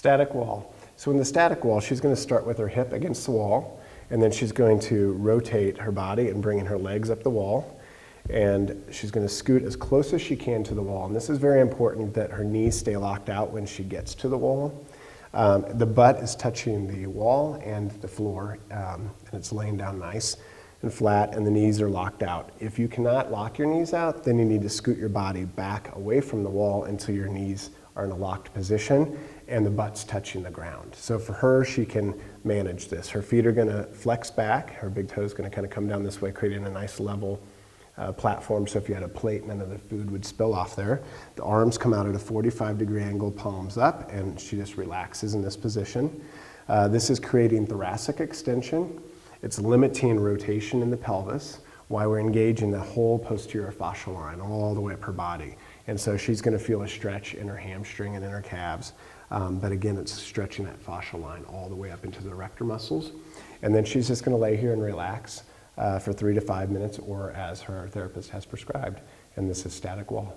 Static wall. So in the static wall, she's going to start with her hip against the wall, and then she's going to rotate her body and bring in her legs up the wall. And she's going to scoot as close as she can to the wall. And this is very important that her knees stay locked out when she gets to the wall. The butt is touching the wall and the floor, and it's laying down nice and flat, and the knees are locked out. If you cannot lock your knees out, then you need to scoot your body back away from the wall until your knees are in a locked position and the butt's touching the ground. So for her, she can manage this. Her feet are going to flex back. Her big toe is going to kind of come down this way, creating a nice level platform. So if you had a plate, none of the food would spill off there. The arms come out at a 45-degree angle, palms up, and she just relaxes in this position. This is creating thoracic extension. It's limiting rotation in the pelvis while we're engaging the whole posterior fascial line all the way up her body. And so she's going to feel a stretch in her hamstring and in her calves. But again, it's stretching that fascial line all the way up into the erector muscles. And then she's just going to lay here and relax for 3 to 5 minutes, or as her therapist has prescribed. And this is static wall.